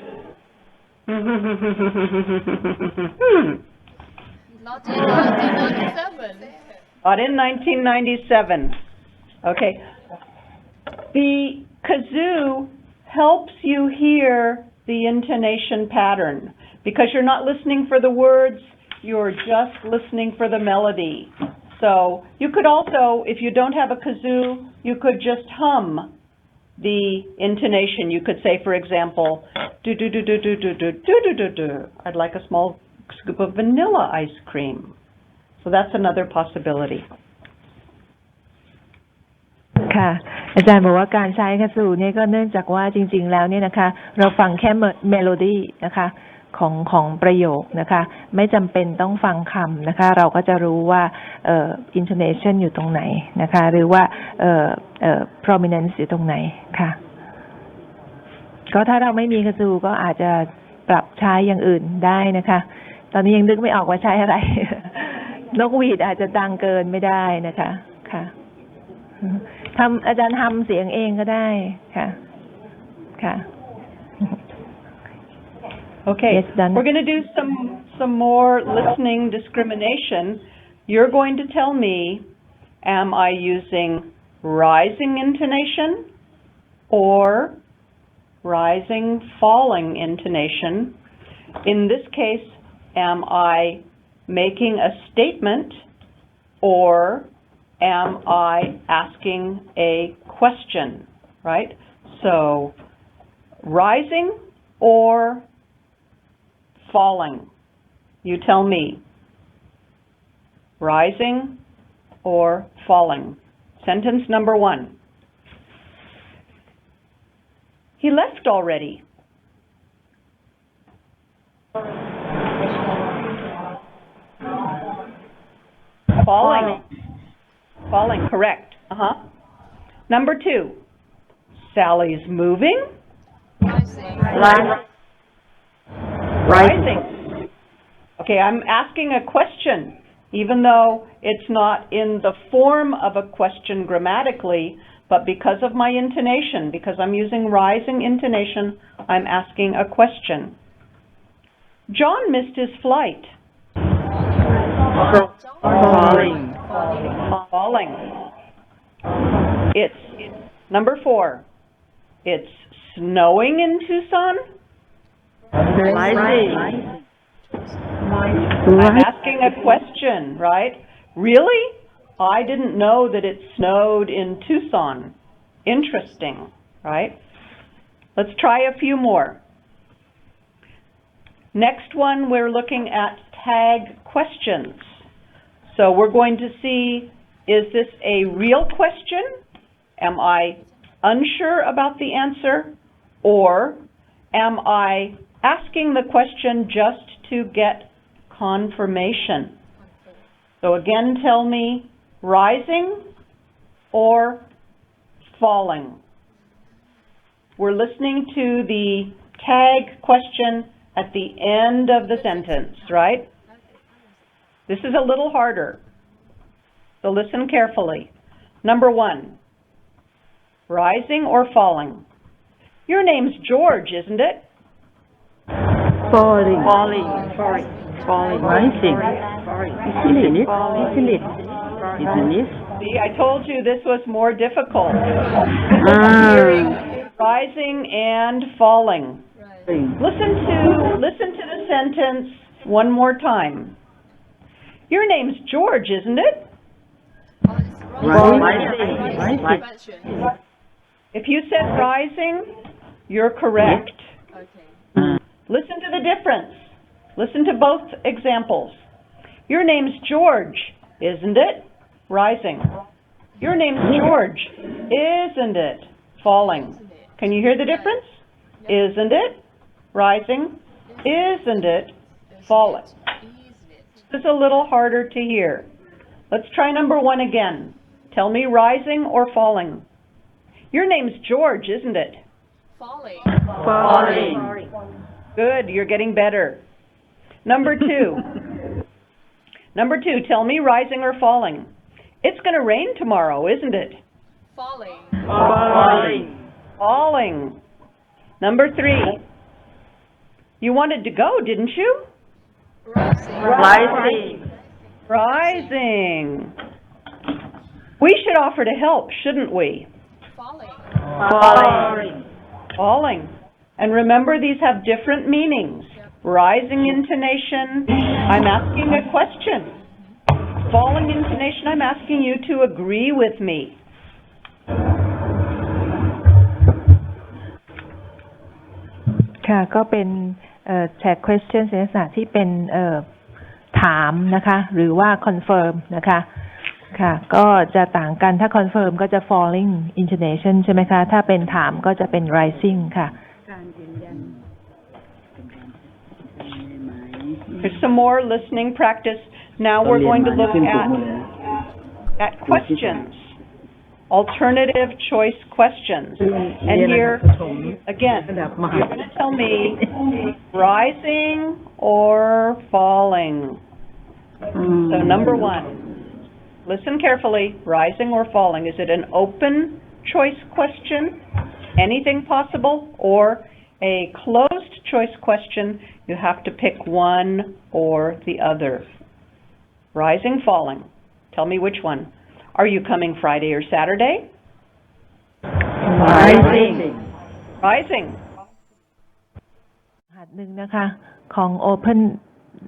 Not in 1997. Not in 1997. Okay. The kazoo helps you hear the intonation pattern because you're not listening for the words, you're just listening for the melody. So you could also, if you don't have a kazoo, you could just hum the intonation. You could say, for example, do do do do do do do do do do do. I'd like a small scoop of vanilla ice cream. So that's another possibility. ค่ะอาจารย์บอกว่าการใช้คาสูเนี่ยก็เนื่องจากว่าจริงๆแล้วเนี่ยนะคะเราฟังแค่เมโลดี้นะคะของประโยคนะคะไม่จำเป็นต้องฟังคำนะคะเราก็จะรู้ว่าintonation อยู่ตรงไหนนะคะหรือว่าprominence อยู่ตรงไหนค่ะก็ถ้าเราไม่มีคาสูก็อาจจะปรับใช้อย่างอื่นได้นะคะตอนนี้ยังนึกไม่ออกว่าใช้อะไร นกหวีดอาจจะดังเกินไม่ได้นะคะค่ะอาจารย์ทำเสียงเองก็ได้ค่ะค่ะ Okay, yes, we're going to do some more listening discrimination. You're going to tell me, am I using rising intonation or rising falling intonation? In this case, am I making a statement or am I asking a question, right? So, rising or falling? You tell me. Rising or falling? Sentence number 1. He left already. Falling. Falling, correct. Number 2. Sally's moving. Rising. Okay, I'm asking a question, even though it's not in the form of a question grammatically, but because of my intonation, because I'm using rising intonation, I'm asking a question. John missed his flight. Falling. Falling. It's number 4. It's snowing in Tucson? Rising. I'm asking a question, right? Really? I didn't know that it snowed in Tucson. Interesting, right? Let's try a few more. Next one, we're looking at tag questions. So we're going to see, is this a real question? Am I unsure about the answer? Or am I asking the question just to get confirmation? So again, tell me, rising or falling? We're listening to the tag question at the end of the sentence, right? This is a little harder, so listen carefully. Number 1, rising or falling? Your name's George, isn't it? Falling. Rising. Isn't it? See, I told you this was more difficult. Rising and falling. Listen to the sentence one more time. Your name's George, isn't it? Rising. If you said rising, you're correct. Okay. Listen to the difference. Listen to both examples. Your name's George, isn't it? Rising. Your name's George, isn't it? Falling. Can you hear the difference? Isn't it? Rising. Isn't it? Falling. This is a little harder to hear. Let's try number 1 again. Tell me rising or falling. Your name's George, isn't it? Falling. Good, you're getting better. Number 2. Number 2, tell me rising or falling. It's going to rain tomorrow, isn't it? Falling. Falling. Number 3. You wanted to go, didn't you? Rising. We should offer to help, shouldn't we? Falling. And remember, these have different meanings. Rising intonation, I'm asking a question. Falling intonation, I'm asking you to agree with me.ค่ะก็เป็นtag questions ในลักษณะที่เป็นถามนะคะหรือว่า confirm นะคะค่ะก็จะต่างกันถ้า confirm ก็จะ falling intonation ใช่ไหมคะถ้าเป็นถามก็จะเป็น rising ค่ะ There's some more listening practice. Now we're going to look at questions. Alternative choice questions. And here, again, you're going to tell me rising or falling. So number 1, listen carefully, rising or falling. Is it an open choice question, anything possible, or a closed choice question, you have to pick one or the other? Rising, falling. Tell me which one. Are you coming Friday or Saturday? Rising. หัดหนึ่งนะคะของ open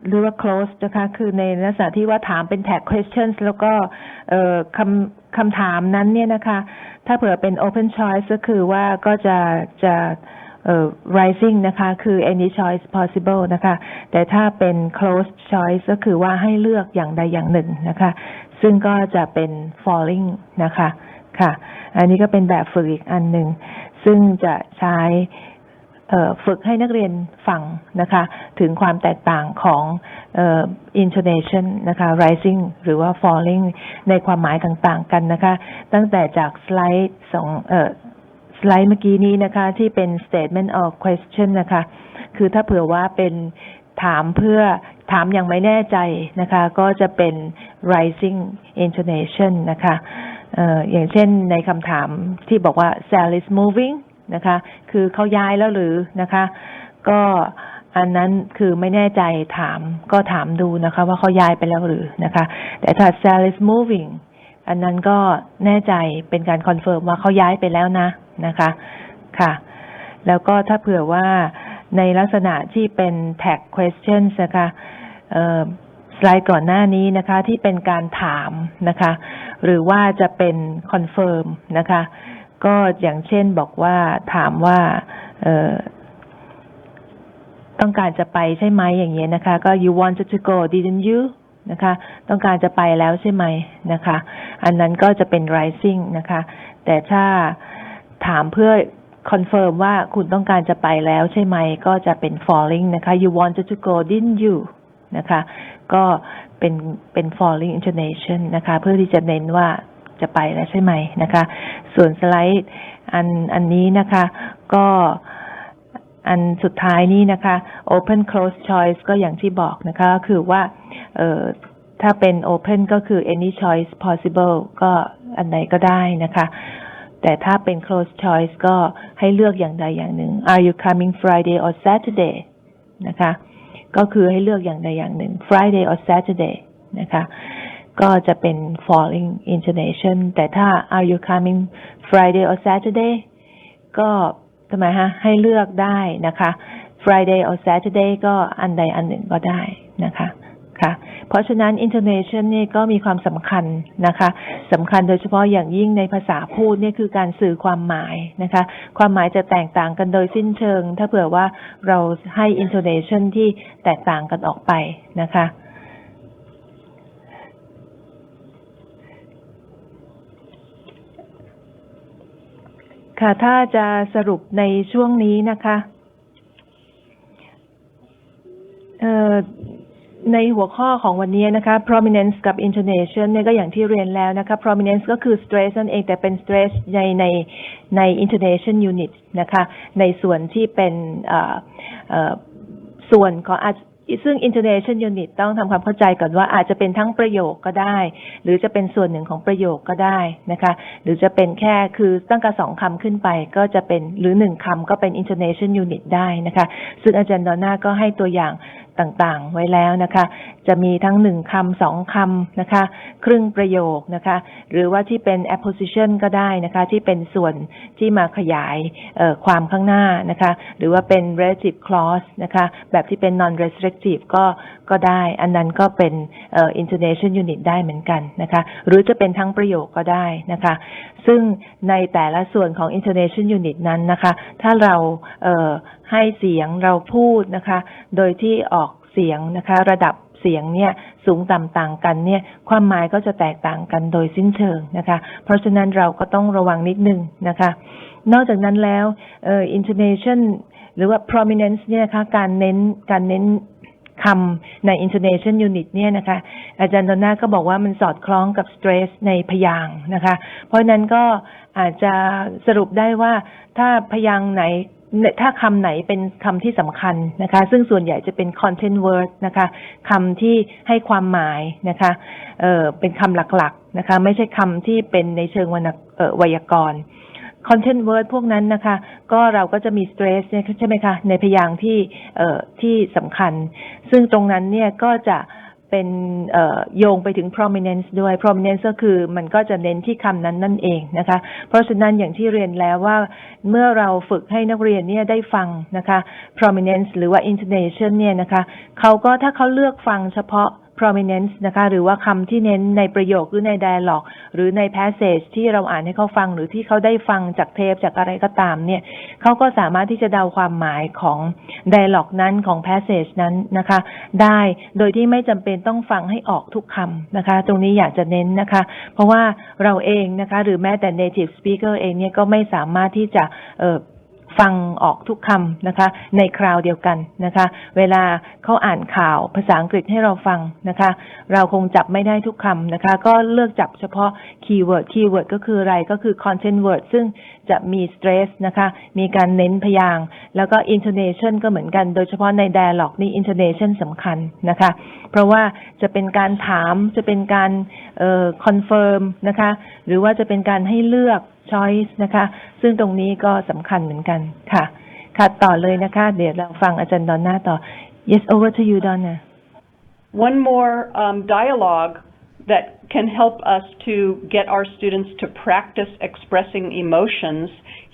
หรือว่า close นะคะคือในลักษณะที่ว่าถามเป็น tag questions แล้วก็คำถามนั้นเนี่ยนะคะถ้าเผื่อเป็น open choice ก็คือว่าก็จะrising นะคะคือ any choice possible นะคะแต่ถ้าเป็น closed choice ก็คือว่าให้เลือกอย่างใดอย่างหนึ่งนะคะซึ่งก็จะเป็น falling นะคะค่ะอันนี้ก็เป็นแบบฝึกอีกอันหนึ่งซึ่งจะใช้ฝึกให้นักเรียนฟังนะคะถึงความแตกต่างของintonation นะคะ rising หรือว่า falling ในความหมายต่างๆกันนะคะตั้งแต่จากสไลด์สไลด์เมื่อกี้นี้นะคะที่เป็น statement of question นะคะคือถ้าเผื่อว่าเป็นถามเพื่อถามอย่างไม่แน่ใจนะคะก็จะเป็น rising intonation นะคะอย่างเช่นในคำถามที่บอกว่า Sal is moving นะคะคือเขาย้ายแล้วหรือนะคะก็อันนั้นคือไม่แน่ใจถามก็ถามดูนะคะว่าเขาย้ายไปแล้วหรือนะคะแต่ถ้า Sal is moving อันนั้นก็แน่ใจเป็นการคอนเฟิร์มว่าเขาย้ายไปแล้วนะคะ ค่ะแล้วก็ถ้าเผื่อว่าในลักษณะที่เป็น tag questions นะคะสไลด์ก่อนหน้านี้นะคะที่เป็นการถามนะคะหรือว่าจะเป็น confirm นะคะก็อย่างเช่นบอกว่าถามว่าต้องการจะไปใช่ไหมอย่างเงี้ยนะคะก็ you wanted to go didn't you นะคะต้องการจะไปแล้วใช่ไหมนะคะอันนั้นก็จะเป็น rising นะคะแต่ถ้าถามเพื่อconfirm ว่าคุณต้องการจะไปแล้วใช่ไหมก็จะเป็น falling นะคะ you wanted to go didn't you นะคะก็เป็น falling intonation นะคะเพื่อที่จะเน้นว่าจะไปแล้วใช่ไหมนะคะส่วนสไลด์อันนี้นะคะก็อันสุดท้ายนี้นะคะ open close choice ก็อย่างที่บอกนะคะคือว่าถ้าเป็น open ก็คือ any choice possible ก็อันไหนก็ได้นะคะแต่ถ้าเป็น close choice ก็ให้เลือกอย่างใดอย่างหนึ่ง Are you coming Friday or Saturday นะคะก็คือให้เลือกอย่างใดอย่างหนึ่ง Friday or Saturday นะคะก็จะเป็น falling intonation แต่ถ้า Are you coming Friday or Saturday ก็ทำไมฮะให้เลือกได้นะคะ Friday or Saturday ก็อันใดอันหนึ่งก็ได้นะคะค่ะเพราะฉะนั้น intonation นี่ก็มีความสำคัญนะคะสำคัญโดยเฉพาะอย่างยิ่งในภาษาพูดนี่คือการสื่อความหมายนะคะความหมายจะแตกต่างกันโดยสิ้นเชิงถ้าเผื่อว่าเราให้ intonation ที่แตกต่างกันออกไปนะคะค่ะถ้าจะสรุปในช่วงนี้นะคะในหัวข้อของวันนี้นะคะ prominence กับ intonation เนี่ยก็อย่างที่เรียนแล้วนะคะ prominence ก็คือ stress นั่นเองแต่เป็น stress ใน intonation unit นะคะในส่วนที่เป็นส่วนของซึ่ง intonation unit ต้องทำความเข้าใจก่อนว่าอาจจะเป็นทั้งประโยคก็ได้หรือจะเป็นส่วนหนึ่งของประโยคก็ได้นะคะหรือจะเป็นแค่คือตั้งแต่2คำขึ้นไปก็จะเป็นหรือ1คำก็เป็น intonation unit ได้นะคะซึ่งอาจารย์ดอนน่าก็ให้ตัวอย่างต่างๆไว้แล้วนะคะจะมีทั้ง1คำ2คำนะคะครึ่งประโยคนะคะหรือว่าที่เป็น apposition ก็ได้นะคะที่เป็นส่วนที่มาขยายความข้างหน้านะคะหรือว่าเป็น relative clause นะคะแบบที่เป็น non restrictive ก็ได้อันนั้นก็เป็นintonation unit ได้เหมือนกันนะคะหรือจะเป็นทั้งประโยคก็ได้นะคะซึ่งในแต่ละส่วนของ intonation unit นั้นนะคะถ้าเราให้เสียงเราพูดนะคะโดยที่ออกเสียงนะคะระดับเสียงเนี่ยสูงต่ำต่างกันเนี่ยความหมายก็จะแตกต่างกันโดยสิ้นเชิงนะคะเพราะฉะนั้นเราก็ต้องระวังนิดนึงนะคะนอกจากนั้นแล้วintonation หรือว่า prominence เนี่ยนะคะการเน้นคำใน intonation unit เนี่ยนะคะอาจารย์ดอนน่าก็บอกว่ามันสอดคล้องกับ stress ในพยางค์นะคะเพราะนั้นก็อาจจะสรุปได้ว่าถ้าพยางค์ไหนถ้าคำไหนเป็นคำที่สำคัญนะคะซึ่งส่วนใหญ่จะเป็น content word นะคะคำที่ให้ความหมายนะคะเป็นคำหลักๆนะคะไม่ใช่คำที่เป็นในเชิงไวยากรณ์ content word พวกนั้นนะคะก็เราก็จะมี stress เนี่ยใช่ไหมคะในพยางค์ที่สำคัญซึ่งตรงนั้นเนี่ยก็จะเป็นโยงไปถึง prominence ด้วย prominence ก็คือมันก็จะเน้นที่คำนั้นนั่นเองนะคะเพราะฉะนั้นอย่างที่เรียนแล้วว่าเมื่อเราฝึกให้นักเรียนเนี่ยได้ฟังนะคะ prominence หรือว่า intonation เนี่ยนะคะเขาก็ถ้าเขาเลือกฟังเฉพาะ prominence นะคะหรือว่าคำที่เน้นในประโยคหรือใน dialogue หรือใน passage ที่เราอ่านให้เขาฟังหรือที่เขาได้ฟังจากเทปจากอะไรก็ตามเนี่ยเขาก็สามารถที่จะเดาความหมายของ dialogue นั้นของ passage นั้นนะคะได้โดยที่ไม่จำเป็นต้องฟังให้ออกทุกคำนะคะตรงนี้อยากจะเน้นนะคะเพราะว่าเราเองนะคะหรือแม้แต่ native speaker เองเนี่ยก็ไม่สามารถที่จะฟังออกทุกคำนะคะในคราวเดียวกันนะคะเวลาเขาอ่านข่าวภาษาอังกฤษให้เราฟังนะคะเราคงจับไม่ได้ทุกคำนะคะก็เลือกจับเฉพาะคีย์เวิร์ดก็คืออะไรก็คือ content word ซึ่งจะมี stress นะคะมีการเน้นพยางค์แล้วก็ intonation ก็เหมือนกันโดยเฉพาะใน dialogue นี่ intonation สำคัญนะคะเพราะว่าจะเป็นการถามจะเป็นการconfirm นะคะหรือว่าจะเป็นการให้เลือกchoice นะคะซึ่งตรงนี้ก็สำคัญเหมือนกันค่ะค่ะต่อเลยนะคะเดี๋ยวเราฟังอาจารย์ดอนน่าต่อ Yes over to you Donna One more dialogue that can help us to get our students to practice expressing emotions.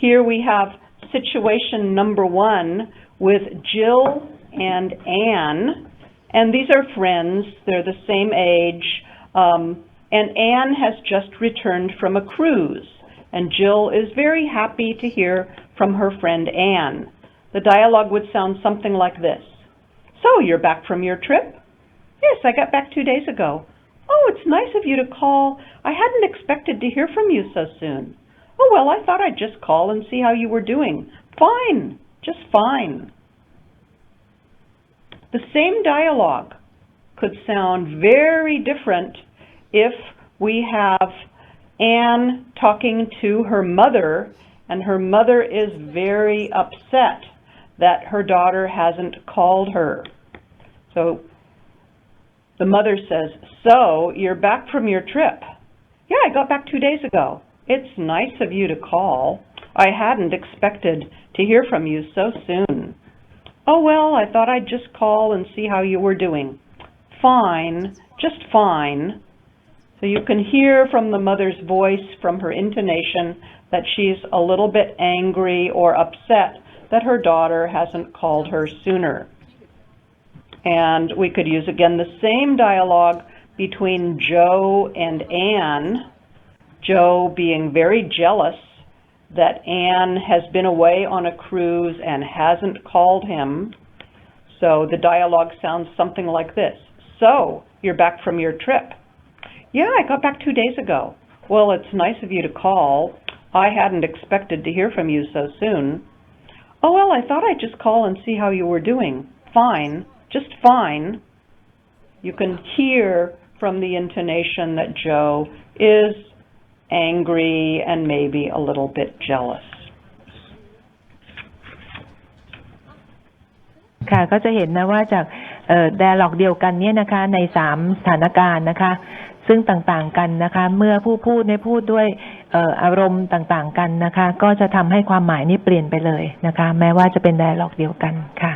Here we have situation number 1 with Jill and Anne, and these are friends, they're the same age, and Anne has just returned from a cruise, and Jill is very happy to hear from her friend Anne. The dialogue would sound something like this. So, you're back from your trip? Yes, I got back 2 days ago. Oh, it's nice of you to call. I hadn't expected to hear from you so soon. Oh, well, I thought I'd just call and see how you were doing. Fine, just fine. The same dialogue could sound very different if we have Anne talking to her mother, and her mother is very upset that her daughter hasn't called her. So the mother says, so you're back from your trip? Yeah, I got back 2 days ago. It's nice of you to call. I hadn't expected to hear from you so soon. Oh, well, I thought I'd just call and see how you were doing. Fine, just fine. So you can hear from the mother's voice, from her intonation, that she's a little bit angry or upset that her daughter hasn't called her sooner. And we could use again the same dialogue between Joe and Anne. Joe being very jealous that Anne has been away on a cruise and hasn't called him. So the dialogue sounds something like this. So, you're back from your trip? Yeah, I got back 2 days ago. Well, it's nice of you to call. I hadn't expected to hear from you so soon. Oh, well, I thought I'd just call and see how you were doing. Fine, just fine. You can hear from the intonation that Joe is angry and maybe a little bit jealous. ค่ะก็จะเห็นนะว่าจากdialogue เดียวกันเนี่ยนะคะใน3สถานการณ์นะคะซึ่งต่างๆกันนะคะเมื่อผู้พูดได้พูดด้วยอารมณ์ต่างๆกันนะคะก็จะทำให้ความหมายนี้เปลี่ยนไปเลยนะคะแม้ว่าจะเป็นdialogue เดียวกันค่ะ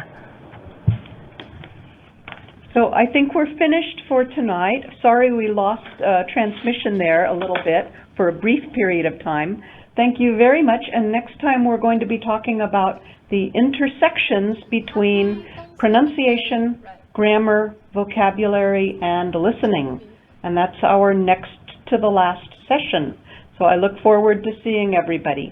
So I think we're finished for tonight. Sorry we lost transmission there a little bit for a brief period of time. Thank you very much, and next time we're going to be talking about the intersections between pronunciation, grammar, vocabulary, and listening. And that's our next to the last session. So I look forward to seeing everybody.